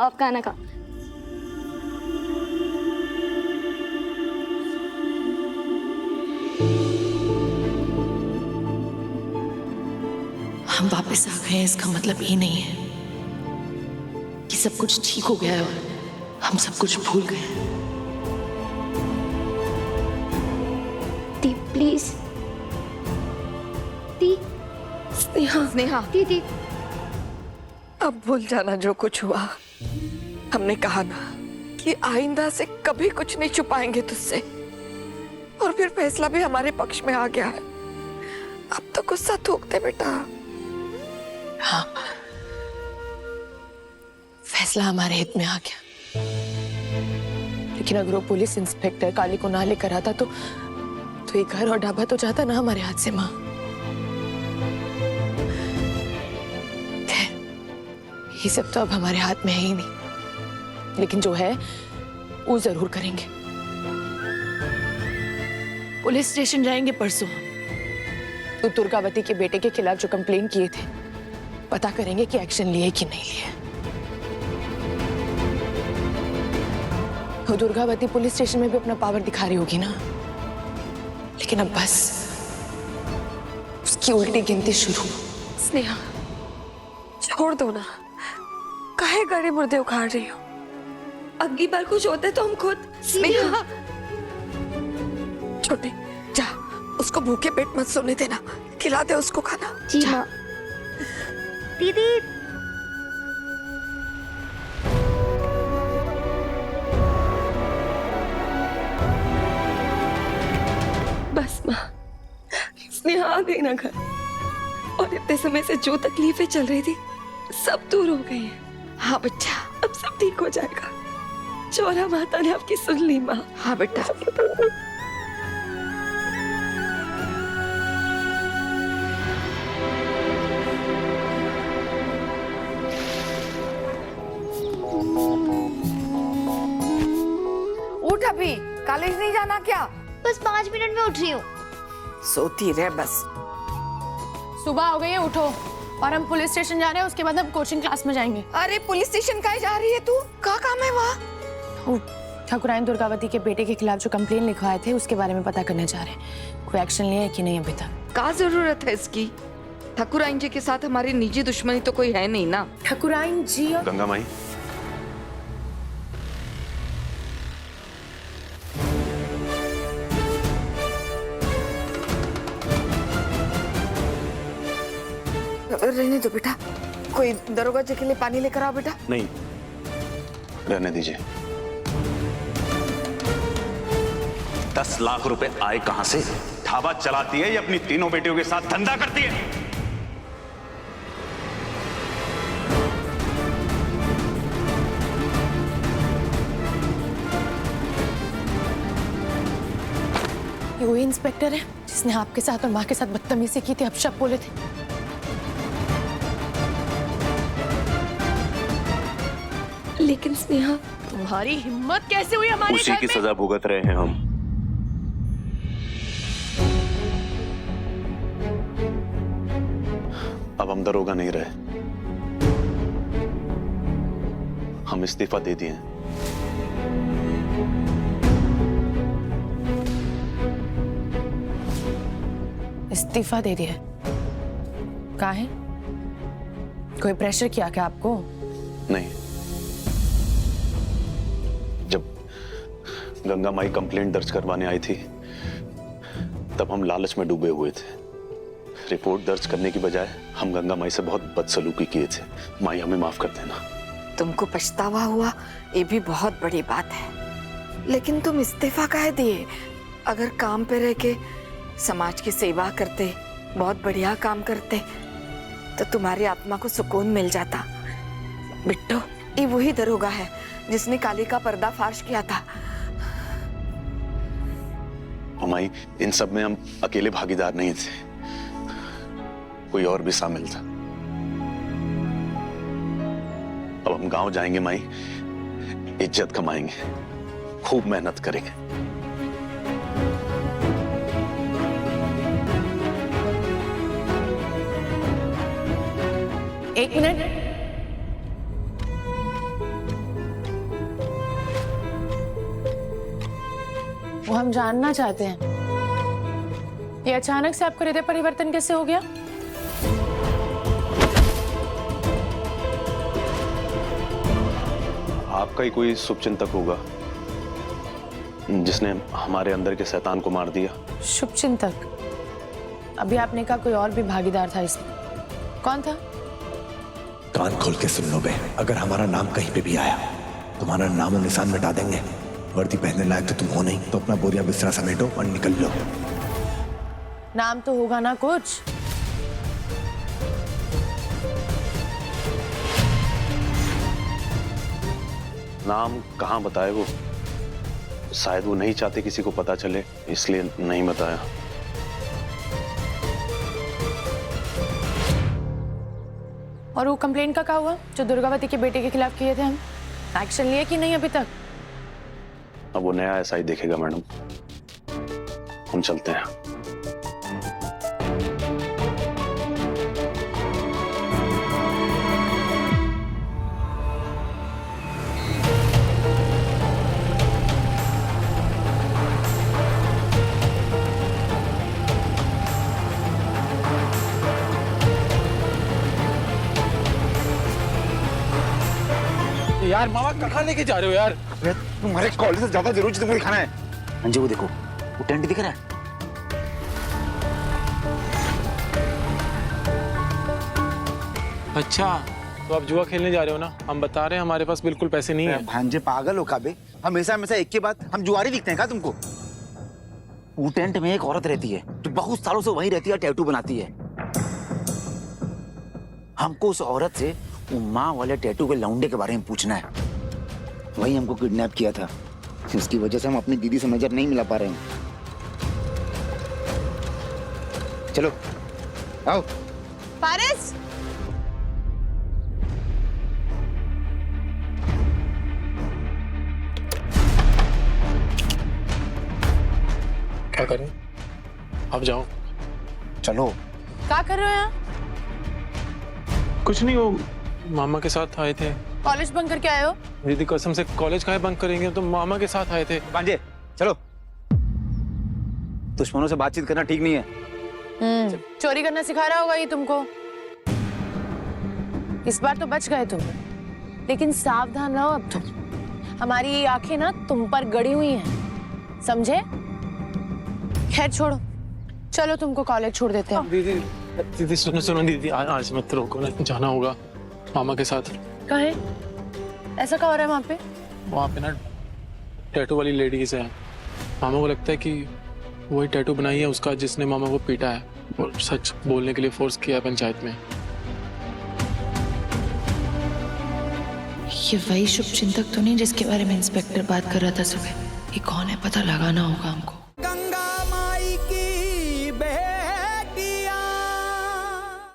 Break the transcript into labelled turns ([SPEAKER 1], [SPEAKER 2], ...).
[SPEAKER 1] आपका आने का।
[SPEAKER 2] हम वापस आ गए हैं, इसका मतलब ये नहीं है कि सब कुछ ठीक हो गया है और हम सब कुछ भूल गए हैं।
[SPEAKER 1] दी प्लीज, दी
[SPEAKER 3] स्नेहा, स्नेहा,
[SPEAKER 1] दीदी।
[SPEAKER 3] अब भूल जाना जो कुछ हुआ। हमने कहा ना कि आइंदा से कभी कुछ नहीं छुपाएंगे तुझसे, और फिर फैसला भी हमारे पक्ष में आ गया है। अब तो गुस्सा थूक दे बेटा।
[SPEAKER 2] हाँ, फैसला हमारे हित में आ गया, लेकिन अगर वो पुलिस इंस्पेक्टर काली को ना लेकर आता तो ये घर और ढाबा तो जाता ना हमारे हाथ से। माँ, ये सब तो अब हमारे हाथ में है ही नहीं, लेकिन जो है वो जरूर करेंगे। पुलिस स्टेशन जाएंगे परसों। तो दुर्गावती के बेटे के खिलाफ जो कंप्लेन किए थे, पता करेंगे कि एक्शन लिए कि नहीं लिए। वो दुर्गावती पुलिस स्टेशन में भी अपना पावर दिखा रही होगी ना, लेकिन अब बस उसकी उल्टी गिनती शुरू।
[SPEAKER 3] स्नेहा, छोड़ दो ना, काहे गड़े मुर्दे उखाड़ रही हो? अगली बार कुछ होता है तो हम खुद। स्नेहा, छोटे जा, उसको भूखे पेट मत सोने देना, खिला दे उसको खाना।
[SPEAKER 1] जी माँ। दीदी,
[SPEAKER 3] बस माँ, स्नेहा आ गई ना घर, और इतने समय से जो तकलीफें चल रही थी सब दूर हो गई है। हाँ बच्चा, अब सब ठीक हो जाएगा। चोरा माता ने आपकी सुन ली माँ। हाँ बेटा।
[SPEAKER 4] उठ, अभी कॉलेज नहीं जाना क्या?
[SPEAKER 1] बस 5 मिनट में उठ रही हूँ।
[SPEAKER 4] सोती रह बस।
[SPEAKER 2] सुबह हो गई है, उठो। और हम पुलिस स्टेशन जा रहे हैं, उसके बाद हम कोचिंग क्लास में जाएंगे।
[SPEAKER 4] अरे पुलिस स्टेशन काहे जा रही है तू? क्या काम है वहाँ?
[SPEAKER 2] ठाकुराइन दुर्गावती के बेटे के खिलाफ जो कंप्लेन लिखवाए थे उसके बारे में पता करने जा रहे हैं। कोई एक्शन लिया है कि नहीं अभी तक?
[SPEAKER 4] क्या जरूरत है इसकी? ठाकुराइन जी के साथ हमारी निजी दुश्मनी तो कोई है नहीं ना।
[SPEAKER 2] ठाकुराइन जी और
[SPEAKER 5] गंगा माई,
[SPEAKER 4] रहने दो बेटा, कोई दरोगा जी के लिए पानी लेकर आओ बेटा।
[SPEAKER 5] नहीं, रहने दीजिए। 10 लाख रुपए आए कहां से? ढाबा चलाती है या अपनी तीनों बेटियों के साथ धंधा करती है?
[SPEAKER 2] ये वही इंस्पेक्टर है जिसने आपके साथ और माँ के साथ बदतमीजी की थी, अपशब्द बोले थे।
[SPEAKER 3] लेकिन स्नेहा,
[SPEAKER 2] तुम्हारी हिम्मत कैसे हुई हमारे
[SPEAKER 5] उसी की सजा भुगत रहे हैं हम। अब हम दरोगा नहीं रहे, हम इस्तीफा दे दिए।
[SPEAKER 2] इस्तीफा दे दिया? काहे? कोई प्रेशर किया क्या आपको?
[SPEAKER 5] नहीं, जब गंगा माई कंप्लेंट दर्ज करवाने आई थी तब हम लालच में डूबे हुए थे। रिपोर्ट दर्ज करने की बजाय हम गंगा माई से बहुत बदसलूकी किए थे। माई, हमें माफ कर देना।
[SPEAKER 4] तुमको पछतावा हुआ, ये भी बहुत बड़ी बात है। लेकिन तुम इस्तीफा काहे दिए? अगर काम पे रह के समाज की सेवा करते, बहुत बढ़िया काम करते, तो तुम्हारी आत्मा को सुकून मिल जाता। बिट्टो, ये वही दरोगा है जिसने काली का पर्दाफाश किया था।
[SPEAKER 5] माई, इन सब में हम अकेले भागीदार नहीं थे, कोई और भी शामिल था। अब हम गांव जाएंगे माई, इज्जत कमाएंगे, खूब मेहनत करेंगे।
[SPEAKER 2] एक मिनट। वो हम जानना चाहते हैं, ये अचानक से आपका हृदय परिवर्तन कैसे हो गया?
[SPEAKER 5] आपका ही कोई शुभचिंतक होगा जिसने हमारे अंदर के शैतान को मार दिया।
[SPEAKER 2] शुभचिंतक? अभी आपने कहा कोई और भी भागीदार था इसमें, कौन था?
[SPEAKER 6] कान खोल के सुन लो बे, अगर हमारा नाम कहीं पे भी आया तुम्हारा नामो निशान मिटा देंगे। वर्दी पहनने लायक तो तुम हो नहीं, तो अपना बोरिया बिस्तरा समेटो और निकल लो।
[SPEAKER 2] नाम तो होगा ना कुछ?
[SPEAKER 5] नाम कहाँ बताए वो, शायद वो नहीं चाहते किसी को पता चले, इसलिए नहीं बताया।
[SPEAKER 2] और वो कंप्लेंट का क्या हुआ जो दुर्गावती के बेटे के खिलाफ किए थे हम? एक्शन लिया कि नहीं अभी तक?
[SPEAKER 5] अब वो नया एसआई देखेगा मैडम, हम चलते हैं।
[SPEAKER 7] यार मामा कहाँ लेके जा रहे हो यार?
[SPEAKER 6] तुम्हारे कॉलेज से ज्यादा जरूरी तुमको दिखाना है।
[SPEAKER 7] अंजू वो देखो, वो टेंट दिख रहा है। अच्छा तो आप जुआ खेलने जा रहे हो ना? हम बता रहे हैं हमारे पास बिल्कुल पैसे नहीं है।
[SPEAKER 6] भांजे पागल हो काबे, हमेशा हमेशा एक के बाद हम जुआरी दिखते हैं क्या तुमको?
[SPEAKER 7] वो टेंट में एक औरत रहती है जो बहुत सालों से वहीं रहती है, टैटू बनाती है। हमको उस औरत से वो माँ वाले टैटू के लौंडे के बारे में पूछना है।
[SPEAKER 6] वही हमको किडनैप किया था, इसकी वजह से हम अपनी दीदी से नजर नहीं मिला पा रहे हैं। चलो आओ।
[SPEAKER 2] पारिस,
[SPEAKER 7] क्या करें? आप जाओ।
[SPEAKER 6] चलो।
[SPEAKER 2] क्या कर रहे हो यहाँ?
[SPEAKER 7] कुछ नहीं, वो मामा के साथ आए थे।
[SPEAKER 2] कॉलेज बंक करके आए हो?
[SPEAKER 7] दीदी कसम से कॉलेज काहे बंक करेंगे, तो मामा के साथ आए थे।
[SPEAKER 6] भांजे चलो, दुश्मनों से बातचीत करना ठीक नहीं है।
[SPEAKER 2] चोरी करना सिखा रहा होगा ये तुमको। इस बार तो बच गए तुम, लेकिन सावधान रहो अब तुम। हमारी ये आंखें ना तुम पर गड़ी हुई हैं, समझे? खैर छोड़ो, चलो तुमको कॉलेज छोड़ देते हैं।
[SPEAKER 7] दीदी दीदी सुनो सुनो दीदी, आज मत रोको ना, जाना होगा मामा के साथ।
[SPEAKER 2] कहे ऐसा क्या हो रहा है वहाँ पे?
[SPEAKER 7] वहाँ पे ना टैटू वाली लेडीज है। मामा को लगता है कि वही टैटू बनाई है उसका जिसने मामा को पीटा है, और सच बोलने के लिए फोर्स किया है पंचायत में।
[SPEAKER 8] ये वही शुभचिंतक तो नहीं जिसके बारे में इंस्पेक्टर बात कर रहा था सुबह? ये कौन है, पता लगाना होगा हमको।